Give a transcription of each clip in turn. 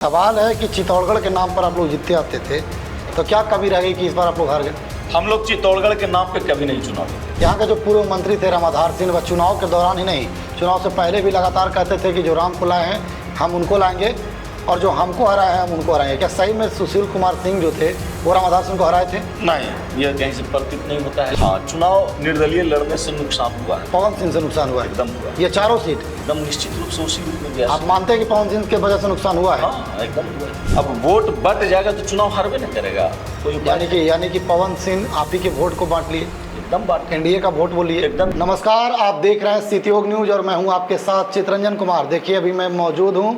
सवाल है कि चित्तौड़गढ़ के नाम पर आप लोग जीतते आते थे, तो क्या कभी रह गई कि इस बार आप लोग हार गए? हम लोग चित्तौड़गढ़ के नाम पे कभी नहीं चुनाव जीते। यहाँ के जो पूर्व मंत्री थे रामाधार सिंह, वह चुनाव के दौरान ही नहीं, चुनाव से पहले भी लगातार कहते थे कि जो राम को लाए हैं हम उनको लाएंगे और जो हमको हराए हैं हम उनको हराएंगे। क्या सही में सुशील कुमार सिंह जो थे वो रामाधार सिंह को हराए थे? नहीं, यह कहीं से प्रतीत नहीं होता है। हाँ, चुनाव निर्दलीय लड़ने से नुकसान हुआ है। पवन सिंह से नुकसान हुआ है? एकदम हुआ। ये चारों सीट एकदम निश्चित रूप से उसी रूप में गया। आप मानते हैं कि पवन सिंह के वजह से नुकसान हुआ है? हाँ, एकदम हुआ। अब वोट बट जाएगा तो चुनाव हारवे नहीं करेगा कोई। यानी कि पवन सिंह आप ही के वोट को बांट लिए, एकदम बात। एनडीए का वोट बोलिए एकदम। नमस्कार, आप देख रहे हैं सितयोग न्यूज और मैं हूं आपके साथ चितरंजन कुमार। देखिए अभी मैं मौजूद हूं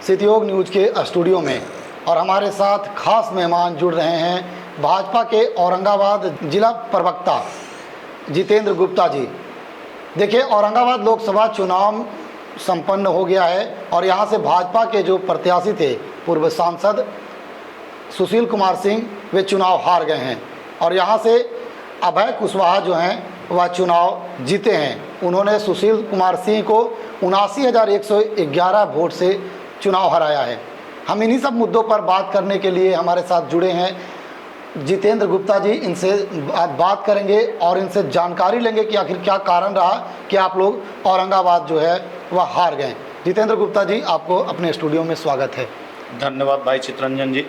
सितयोग न्यूज के स्टूडियो में और हमारे साथ खास मेहमान जुड़ रहे हैं भाजपा के औरंगाबाद जिला प्रवक्ता जितेंद्र गुप्ता जी। देखिए औरंगाबाद लोकसभा चुनाव संपन्न हो गया है और यहाँ से भाजपा के जो प्रत्याशी थे पूर्व सांसद सुशील कुमार सिंह, वे चुनाव हार गए हैं और यहाँ से अभय कुशवाहा जो हैं वह चुनाव जीते हैं। उन्होंने सुशील कुमार सिंह को 79,111 वोट से चुनाव हराया है। हम इन्हीं सब मुद्दों पर बात करने के लिए हमारे साथ जुड़े हैं जितेंद्र गुप्ता जी। इनसे बात करेंगे और इनसे जानकारी लेंगे कि आखिर क्या कारण रहा कि आप लोग औरंगाबाद जो है वह हार गए। जितेंद्र गुप्ता जी, आपको अपने स्टूडियो में स्वागत है। धन्यवाद भाई चितरंजन जी।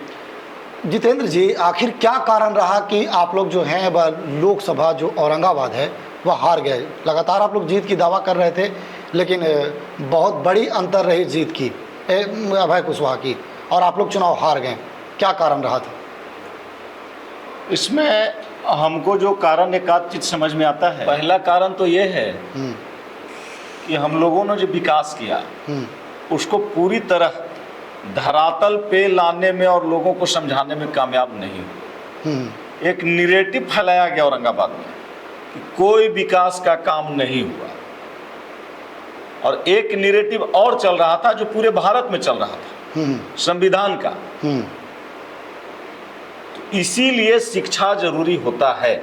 जितेंद्र जी, आखिर क्या कारण रहा कि आप लोग जो हैं वह लोकसभा जो औरंगाबाद है वह हार गए? लगातार आप लोग जीत की दावा कर रहे थे लेकिन बहुत बड़ी अंतर रही जीत की अभय कुशवाहा की, और आप लोग चुनाव हार गए। क्या कारण रहा था इसमें? हमको जो कारण एक आध चीज समझ में आता है। पहला कारण तो ये है कि हम लोगों ने जो विकास किया उसको पूरी तरह धरातल पे लाने में और लोगों को समझाने में कामयाब नहीं हुए। एक निरेटिव फैलाया गया औरंगाबाद में कि कोई विकास का काम नहीं हुआ और एक निरेटिव और चल रहा था जो पूरे भारत में चल रहा था, संविधान का। तो इसीलिए शिक्षा जरूरी होता है।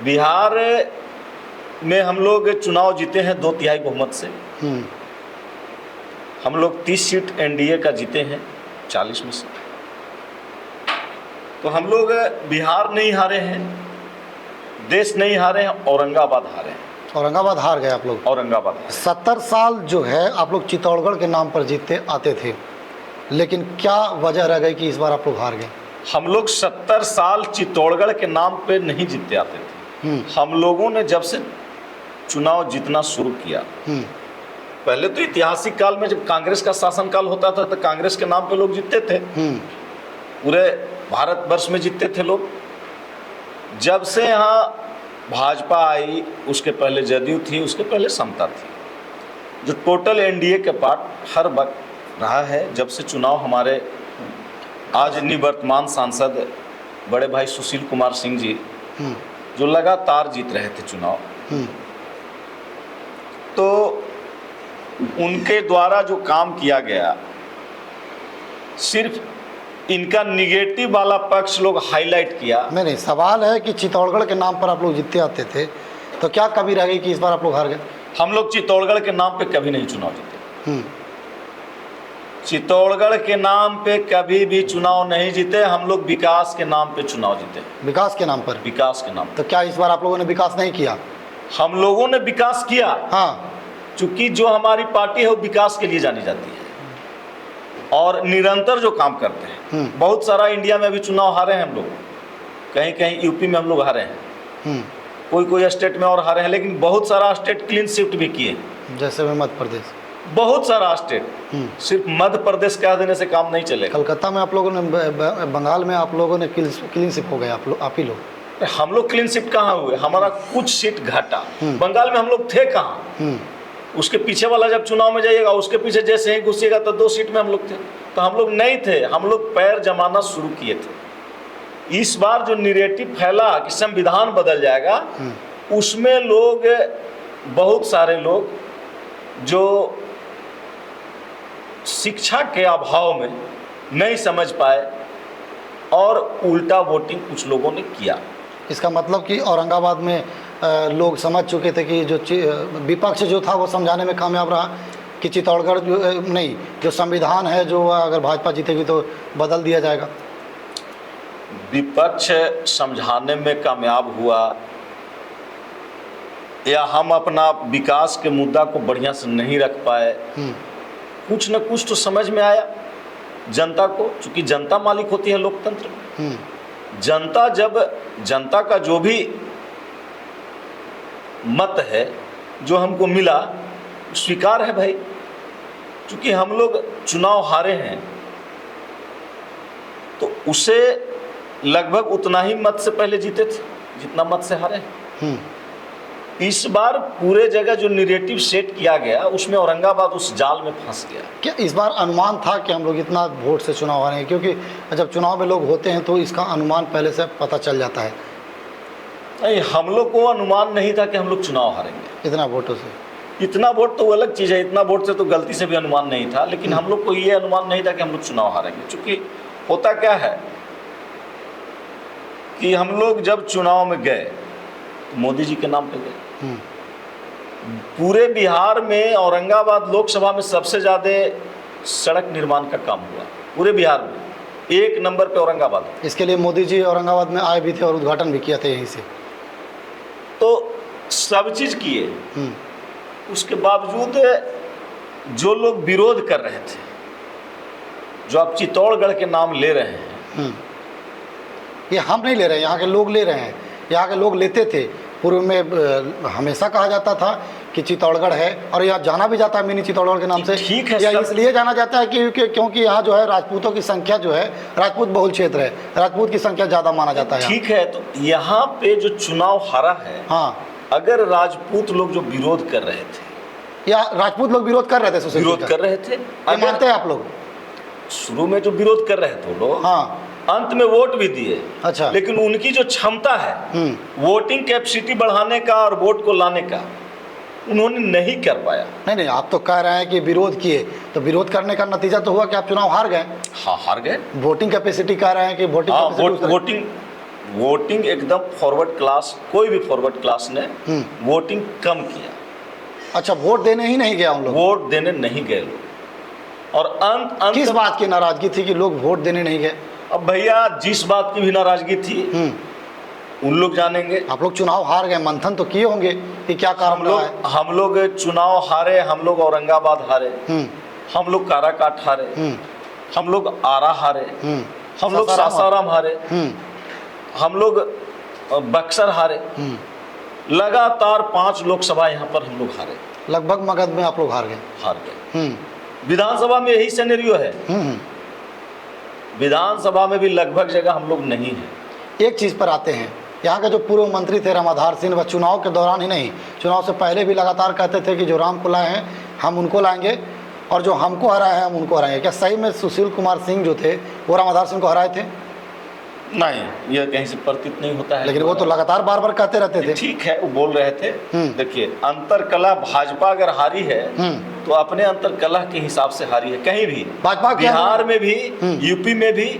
बिहार में हम लोग चुनाव जीते हैं 2/3 बहुमत से। हम लोग 30 सीट एनडीए का जीते हैं 40 में से। तो हम लोग बिहार नहीं हारे हैं, देश नहीं हारे हैं, औरंगाबाद हारे हैं। औरंगाबाद हार गए आप लोग? औरंगाबाद। 70 साल जो है आप लोग चित्तौड़गढ़ के नाम पर जीतते आते थे, लेकिन क्या वजह रह गई कि इस बार आप लोग हार गए? हम लोग 70 साल चित्तौड़गढ़ के नाम पे नहीं जीतते आते थे। हम लोगों ने जब से चुनाव जीतना शुरू किया, पहले तो ऐतिहासिक काल में जब कांग्रेस का शासन काल होता था तो कांग्रेस के नाम पे लोग जीतते थे, पूरे भारतवर्ष में जीतते थे लोग। जब से यहाँ भाजपा आई, उसके पहले जदयू थी, उसके पहले समता थी, जो टोटल एनडीए के पार्ट हर वक्त रहा है। जब से चुनाव हमारे आज निवर्तमान सांसद बड़े भाई सुशील कुमार सिंह जी जो लगातार जीत रहे थे चुनाव, तो उनके द्वारा जो काम किया गया, सिर्फ इनका निगेटिव वाला पक्ष लोग हाईलाइट किया। नहीं, सवाल है कि चित्तौड़गढ़ के नाम पर आप लोग जीतते आते थे, तो क्या कभी रह गई कि इस बार आप लोग हार गए? हम लोग चित्तौड़गढ़ के नाम पे कभी नहीं चुनाव जीते। चित्तौड़गढ़ के नाम पे कभी भी चुनाव नहीं जीते। हम लोग विकास के नाम पे चुनाव जीते। विकास के नाम पर? विकास के नाम। तो क्या इस बार आप लोगों ने विकास नहीं किया? हम लोगों ने विकास किया। हाँ, चूंकि जो हमारी पार्टी है वो विकास के लिए जानी जाती है और निरंतर जो काम करते हैं। बहुत सारा इंडिया में भी चुनाव हारे हैं हम लोग, कहीं कहीं यूपी में हम लोग हारे हैं, कोई स्टेट में और हारे हैं, लेकिन बहुत सारा स्टेट क्लीन शिफ्ट भी किए। जैसे में मध्य प्रदेश, बहुत सारा स्टेट। सिर्फ मध्य प्रदेश कह देने से काम नहीं चलेगा। कलकत्ता में आप लोगों ने, बंगाल में आप लोगों ने क्लीन शिफ्ट हो गए आप ही लोग। हम लोग क्लीन शिफ्ट कहाँ हुए? हमारा कुछ सीट घटा। बंगाल में हम लोग थे कहाँ? उसके पीछे वाला जब चुनाव में जाइएगा उसके पीछे जैसे ही घुसिएगा तो 2 सीट में हम लोग थे। तो हम लोग नहीं थे, हम लोग पैर जमाना शुरू किए थे। इस बार जो निरेटिव फैला कि संविधान बदल जाएगा, उसमें लोग, बहुत सारे लोग जो शिक्षा के अभाव में नहीं समझ पाए और उल्टा वोटिंग कुछ लोगों ने किया। इसका मतलब कि औरंगाबाद में लोग समझ चुके थे कि जो विपक्ष जो था वो समझाने में कामयाब रहा कि चित्तौड़गढ़ नहीं, जो संविधान है जो अगर भाजपा जीतेगी तो बदल दिया जाएगा? विपक्ष समझाने में कामयाब हुआ या हम अपना विकास के मुद्दा को बढ़िया से नहीं रख पाए, कुछ न कुछ तो समझ में आया जनता को, क्योंकि जनता मालिक होती है लोकतंत्र में। जनता जब जनता का जो भी मत है जो हमको मिला स्वीकार है भाई, क्योंकि हम लोग चुनाव हारे हैं तो उसे लगभग उतना ही मत से पहले जीते थे जितना मत से हारे। इस बार पूरे जगह जो नैरेटिव सेट किया गया उसमें औरंगाबाद उस जाल में फंस गया। क्या इस बार अनुमान था कि हम लोग इतना वोट से चुनाव हारेंगे? क्योंकि जब चुनाव में लोग होते हैं तो इसका अनुमान पहले से पता चल जाता है। नहीं, हम लोग को अनुमान नहीं था कि हम लोग चुनाव हारेंगे इतना वोटों से। इतना वोट तो अलग चीज़ है, इतना वोट से तो गलती से भी अनुमान नहीं था, लेकिन हम लोग को ये अनुमान नहीं था कि हम लोग चुनाव हारेंगे। क्योंकि होता क्या है कि हम लोग जब चुनाव में गए तो मोदी जी के नाम पे गए। पूरे बिहार में औरंगाबाद लोकसभा में सबसे ज़्यादा सड़क निर्माण का काम हुआ पूरे बिहार में, 1 नंबर पे औरंगाबाद। इसके लिए मोदी जी औरंगाबाद में आए भी थे और उद्घाटन भी किया था यहीं से। तो सब चीज़ किए, उसके बावजूद जो लोग विरोध कर रहे थे, जो आप चित्तौड़गढ़ के नाम ले रहे हैं, ये हम नहीं ले रहे हैं, यहाँ के लोग ले रहे हैं। यहाँ के लोग लेते थे। पूर्व में हमेशा कहा जाता था कि चित्तौड़गढ़ है, और यहाँ जाना भी जाता है मिनी चित्तौड़गढ़ के नाम से। ठीक है, या इसलिए जाना जाता है कि क्योंकि यहाँ जो है राजपूतों की संख्या जो है, राजपूत बहुल क्षेत्र है, राजपूत की संख्या ज़्यादा माना जाता है। ठीक है, तो यहाँ पे जो चुनाव हारा है, हाँ, अगर राजपूत लोग जो विरोध कर रहे थे, या राजपूत लोग विरोध कर रहे थे, विरोध कर रहे थे, ये मानते हैं आप लोग? शुरू में जो विरोध कर रहे थे लोग, हाँ, अंत में वोट भी दिए। अच्छा। लेकिन उनकी जो क्षमता है वोटिंग कैपेसिटी बढ़ाने का और वोट को लाने का, उन्होंने नहीं कर पाया। नहीं, आप तो कह रहे हैं कि विरोध किए, तो विरोध करने का नतीजा तो हुआ कि आप चुनाव हार गए। हाँ, हार गए। वोटिंग कैपेसिटी कह रहे हैं कि वोटिंग एकदम फॉरवर्ड क्लास, कोई भी फॉरवर्ड क्लास ने वोटिंग कम किया। अच्छा, वोट देने ही नहीं गया उन लोग? वोट देने नहीं गए लोग। और अंत किस बात की नाराजगी थी कि लोग वोट देने नहीं गए? अब भैया जिस बात की भी नाराजगी थी उन लोग जानेंगे। आप लोग चुनाव हार गए, मंथन तो किए होंगे कि क्या कारण रहा है? हम लोग चुनाव हारे, हम लोग औरंगाबाद हारे, हम लोग काराकाट हारे, हम लोग आरा हारे, हम लोग सासाराम हारे, हम लोग बक्सर हारे, लगातार 5 लोकसभा यहाँ पर हम लोग हारे। लगभग मगध में आप लोग हार गए। विधानसभा में यही सिनेरियो है। विधानसभा में भी लगभग जगह हम लोग नहीं हैं। एक चीज़ पर आते हैं, यहाँ के जो पूर्व मंत्री थे रामाधार सिंह, वह चुनाव के दौरान ही नहीं, चुनाव से पहले भी लगातार कहते थे कि जो राम को लाए हैं हम उनको लाएंगे, और जो हमको हराए हैं हम उनको हराएंगे। क्या सही में सुशील कुमार सिंह जो थे वो रामाधार सिंह को हराए थे? नहीं, यह कहीं से प्रतीत नहीं होता है। लेकिन वो तो लगातार बार बार कहते रहते थे। ठीक है, वो बोल रहे थे। देखिए, अंतर कला भाजपा अगर हारी है तो अपने अंतर कला के हिसाब से हारी है। कहीं भी भाजपा, बिहार में भी, यूपी में भी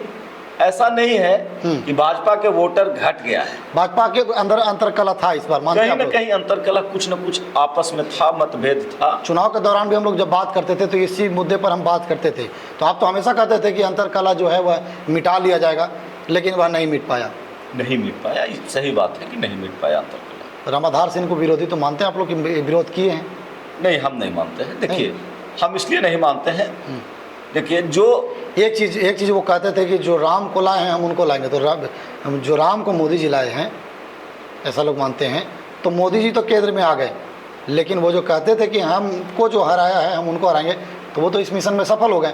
ऐसा नहीं है कि भाजपा के वोटर घट गया है। भाजपा के अंदर अंतर कला था इस बार, कहीं न कहीं अंतर कला कुछ न कुछ आपस में था, मतभेद था। चुनाव के दौरान भी हम लोग जब बात करते थे तो इसी मुद्दे पर हम बात करते थे, तो आप तो हमेशा कहते थे कि अंतर कला जो है वह मिटा लिया जाएगा, लेकिन वह नहीं मिट पाया। नहीं मिट पाया, सही बात है कि नहीं मिट पाया अंतर कला। रामाधार सिंह को विरोधी तो मानते हैं आप लोग कि विरोध किए हैं? नहीं, हम नहीं मानते हैं। देखिए, हम इसलिए नहीं मानते हैं, देखिए, जो एक चीज़ वो कहते थे कि जो राम को लाए हैं हम उनको लाएंगे, तो जो राम को मोदी जी लाए हैं, ऐसा लोग मानते हैं। तो मोदी जी तो केंद्र में आ गए, लेकिन वो जो कहते थे कि हमको जो हराया है हम उनको हराएंगे, तो वो तो इस मिशन में सफल हो गए।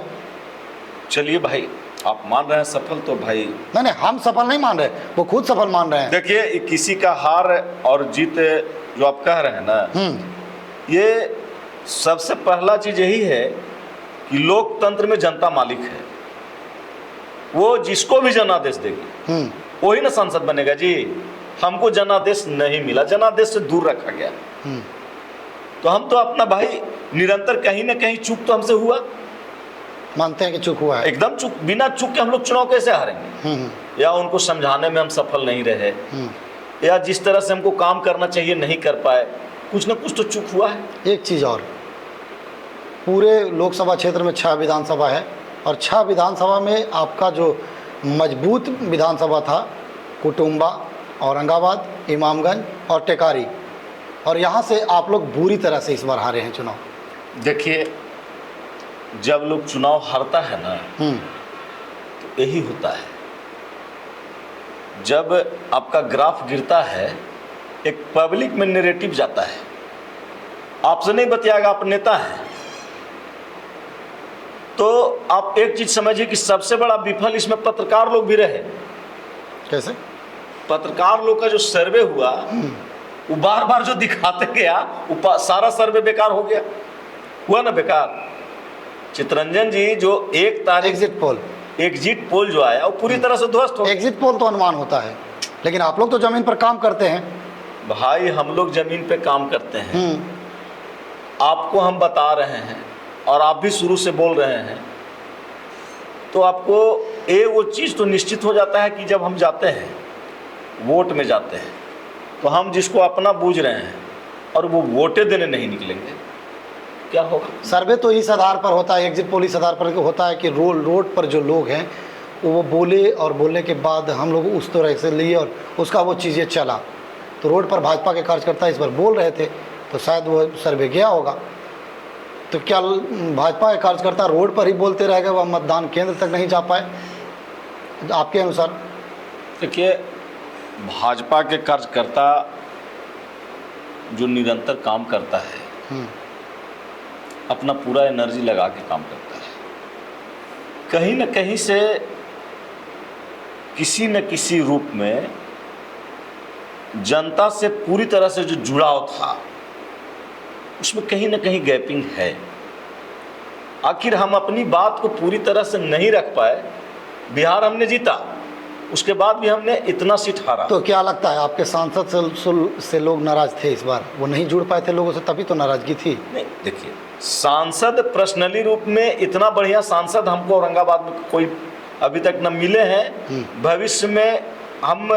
चलिए भाई, आप मान रहे हैं सफल, तो भाई नहीं, हम सफल नहीं मान रहे, वो खुद सफल मान रहे हैं। देखिए, किसी का हार और जीत जो आप कह रहे हैं ना, ये सबसे पहला चीज यही है कि लोकतंत्र में जनता मालिक है। वो जिसको भी जनादेश देगी वही ना सांसद बनेगा जी। हमको जनादेश नहीं मिला, जनादेश से दूर रखा गया, तो हम तो अपना भाई निरंतर कहीं ना कहीं चूक तो हमसे हुआ। मानते हैं कि चूक हुआ है? एकदम चूक, बिना चूक के हम लोग चुनाव कैसे हारेंगे? या उनको समझाने में हम सफल नहीं रहे, या जिस तरह से हमको काम करना चाहिए नहीं कर पाए, कुछ ना कुछ तो चूक हुआ है। एक चीज़ और, पूरे लोकसभा क्षेत्र में 6 विधानसभा है और 6 विधानसभा में आपका जो मजबूत विधानसभा था कुटुंबा, औरंगाबाद, इमामगंज और टेकारी, और यहाँ से आप लोग बुरी तरह से इस बार हारे हैं चुनाव। देखिए, जब लोग चुनाव हारता है ना तो यही होता है, जब आपका ग्राफ गिरता है एक पब्लिक में नैरेटिव जाता है, आपसे नहीं बतियाएगा, आप नेता है, तो आप एक चीज समझिए कि सबसे बड़ा विफल इसमें पत्रकार लोग भी रहे। कैसे? पत्रकार लोग का जो सर्वे हुआ वो बार बार जो दिखाते गया वो सारा सर्वे बेकार हो गया, हुआ ना बेकार। चितरंजन जी जो 1 तारीख एग्जिट पोल जो आया वो पूरी तरह से ध्वस्त हो। एग्जिट पोल तो अनुमान होता है, लेकिन आप लोग तो जमीन पर काम करते हैं। भाई, हम लोग जमीन पे काम करते हैं, आपको हम बता रहे हैं और आप भी शुरू से बोल रहे हैं, तो आपको वो चीज़ तो निश्चित हो जाता है कि जब हम जाते हैं वोट में जाते हैं तो हम जिसको अपना बूझ रहे हैं और वो वोटें देने नहीं निकलेंगे, क्या होगा? सर्वे तो इस आधार पर होता है, एग्जिट पोल इस आधार पर होता है कि रोड पर जो लोग हैं वो बोले और बोलने के बाद हम लोग उस तरह से लिए और उसका वो चीज़ें चला। तो रोड पर भाजपा के कार्यकर्ता इस बार बोल रहे थे तो शायद वो सर्वे गया होगा। तो क्या भाजपा के कार्यकर्ता रोड पर ही बोलते रह गए, वह मतदान केंद्र तक नहीं जा पाए आपके अनुसार? देखिए, भाजपा के कार्यकर्ता जो निरंतर काम करता है अपना पूरा एनर्जी लगा के काम करता है, कहीं न कहीं से किसी न किसी रूप में जनता से पूरी तरह से जो जुड़ाव था उसमें कहीं न कहीं गैपिंग है। आखिर हम अपनी बात को पूरी तरह से नहीं रख पाए। बिहार हमने जीता, उसके बाद भी हमने इतना सीट हारा। तो क्या लगता है आपके सांसद से लोग नाराज थे इस बार? वो नहीं जुड़ पाए थे लोगों से, तभी तो नाराजगी थी। नहीं, देखिए, सांसद पर्सनली रूप में इतना बढ़िया सांसद हमको औरंगाबाद में कोई अभी तक न मिले हैं। भविष्य में हम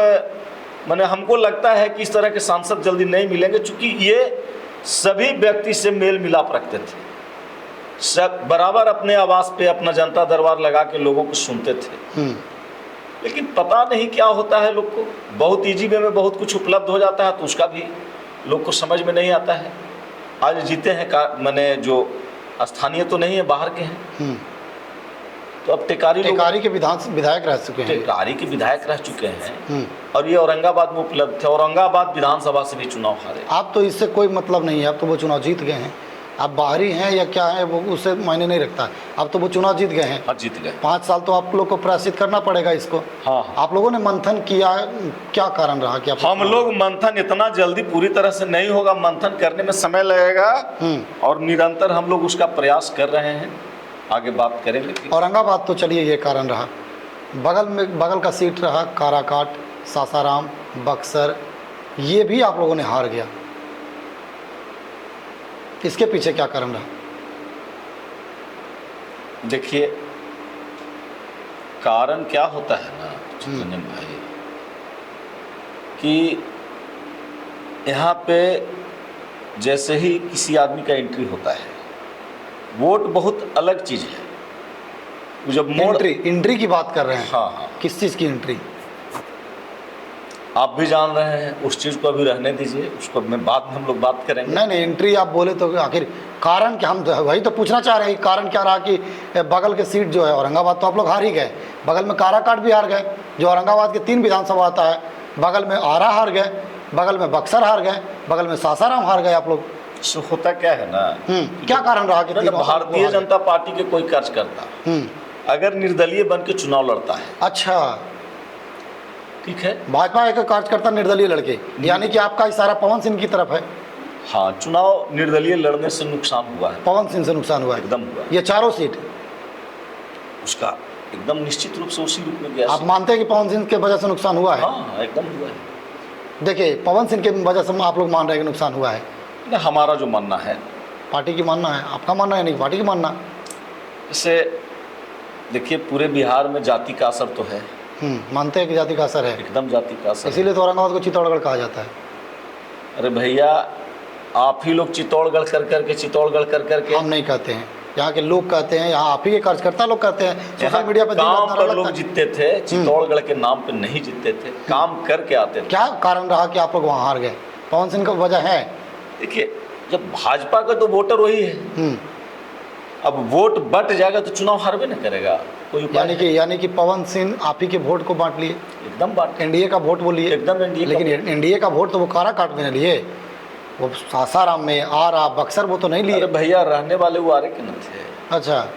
माने हमको लगता है कि इस तरह के सांसद जल्दी नहीं मिलेंगे, क्योंकि ये सभी व्यक्ति से मेल मिलाप रखते थे, सब बराबर अपने आवास पे अपना जनता दरबार लगा के लोगों को सुनते थे। लेकिन पता नहीं क्या होता है, लोग को बहुत इजी वे में बहुत कुछ उपलब्ध हो जाता है तो उसका भी लोग को समझ में नहीं आता है। आज जीते हैं माने जो स्थानीय तो नहीं है, बाहर के हैं, तो अब टेकारी के विधायक रह चुके हैं, टेकारी के विधायक रह चुके हैं और ये औरंगाबाद में उपलब्ध थे। औरंगाबाद विधानसभा से भी चुनाव हारे। आप तो इससे कोई मतलब नहीं है, अब तो वो चुनाव जीत गए हैं। आप बाहरी हैं या क्या है वो उससे मायने नहीं रखता, अब तो वो चुनाव जीत गए हैं। हाँ, जीत गए। 5 साल तो आप लोग को प्रयासित करना पड़ेगा इसको। हाँ। आप लोगों ने मंथन किया, क्या कारण रहा? क्या हम लोग मंथन इतना जल्दी पूरी तरह से नहीं होगा, मंथन करने में समय लगेगा और निरंतर हम लोग उसका प्रयास कर रहे हैं, आगे बात करेंगे। औरंगाबाद तो चलिए ये कारण रहा, बगल का सीट रहा काराकाट, सासाराम, बक्सर, ये भी आप लोगों ने हार गया। इसके पीछे क्या कारण रहा? देखिए, कारण क्या होता है ना चितरंजन भाई, कि यहाँ पे जैसे ही किसी आदमी का एंट्री होता है, वोट बहुत अलग चीज़ है। जब एंट्री की बात कर रहे हैं। हाँ, किस चीज़ की एंट्री? आप भी जान रहे हैं, उस चीज़ को अभी रहने दीजिए, उसको मैं बाद में हम लोग बात करेंगे। नहीं, एंट्री आप बोले तो आखिर कारण क्या? हम वही तो पूछना चाह रहे हैं, कारण क्या रहा कि बगल के सीट जो है औरंगाबाद तो आप लोग हार ही गए, बगल में काराकाट भी हार गए, जो औरंगाबाद के 3 विधानसभा आता है, बगल में आरा हार गए, बगल में बक्सर हार गए, बगल में सासाराम हार गए आप लोग। होता क्या है ना, क्या कारण रहा कि भारतीय जनता पार्टी के कोई कार्यकर्ता अगर निर्दलीय बन के चुनाव लड़ता है, अच्छा ठीक है, भाजपा के कार्यकर्ता निर्दलीय लड़के, यानी कि आपका इशारा पवन सिंह की तरफ है। हाँ, चुनाव निर्दलीय लड़ने से नुकसान हुआ है, पवन सिंह से नुकसान हुआ है, एकदम हुआ। ये 4 सीट उसका एकदम निश्चित रूप से उसी रूप में गया। आप मानते हैं कि पवन सिंह की वजह से नुकसान हुआ है? हाँ, एकदम हुआ है। देखिए, पवन सिंह की वजह से आप लोग मान रहे हैं कि नुकसान हुआ है? हमारा जो मानना है, पार्टी की मानना है, आपका मानना है, नहीं पार्टी की मानना? जैसे देखिए, पूरे बिहार में जाति का असर तो है। मानते हैं कि जाति का असर है? एकदम जाति का असर। इसीलिए तो औरंगाबाद को चित्तौड़गढ़ कहा जाता है। अरे भैया, आप ही लोग चित्तौड़गढ़ कर करके हम नहीं कहते हैं। यहाँ के लोग कहते हैं, यहाँ आप ही के कार्यकर्ता लोग कहते हैं, यहाँ सोशल मीडिया पे काम पर लोग जीतते थे, चित्तौड़गढ़ के नाम पे नहीं जीतते थे, काम करके आते थे। क्या कारण रहा कि आप लोग वहाँ हार गए? पवन सिंह का वजह है? देखिए, जब भाजपा का तो वोटर वही है, अब वोट बट जाएगा तो चुनाव हारबे न करेगा, कोई उपाय यानी कि पवन सिंह आप ही के वोट को बांट लिए, एकदम बांट, एनडीए का वोट वो लिए, एकदम एनडीए, लेकिन एनडीए का वोट तो वो काराकाट में लिए, वो सासाराम में, आरा, बक्सर वो तो नहीं लिए। अरे भैया, रहने वाले वो आरे के न थे। अच्छा,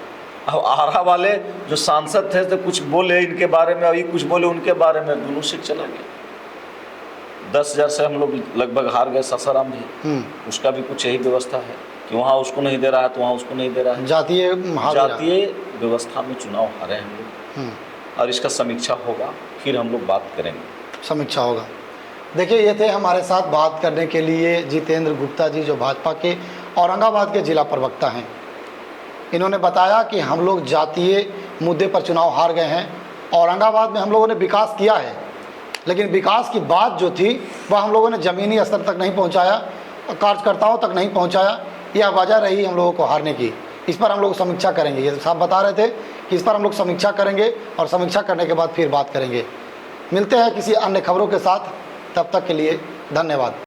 अब आरा वाले जो सांसद थे तो कुछ बोले इनके बारे में, अभी कुछ बोले उनके बारे में, दोनों सीट चला गया। 10,000 से हम लोग लगभग हार गए सासाराम भी। उसका भी कुछ यही व्यवस्था है कि वहाँ उसको नहीं दे रहा है तो वहाँ उसको नहीं दे रहा है, जातीय व्यवस्था में चुनाव हारे हम लोग। और इसका समीक्षा होगा, फिर हम लोग बात करेंगे, समीक्षा होगा। देखिए, ये थे हमारे साथ बात करने के लिए जितेंद्र गुप्ता जी, जो भाजपा के औरंगाबाद के जिला प्रवक्ता हैं। इन्होंने बताया कि हम लोग जातीय मुद्दे पर चुनाव हार गए हैं। औरंगाबाद में हम लोगों ने विकास किया है, लेकिन विकास की बात जो थी वह हम लोगों ने ज़मीनी स्तर तक नहीं पहुंचाया, कार्यकर्ताओं तक नहीं पहुंचाया। यह वजह रही हम लोगों को हारने की। इस पर हम लोग समीक्षा करेंगे। ये साहब बता रहे थे कि इस पर हम लोग समीक्षा करेंगे और समीक्षा करने के बाद फिर बात करेंगे। मिलते हैं किसी अन्य खबरों के साथ, तब तक के लिए धन्यवाद।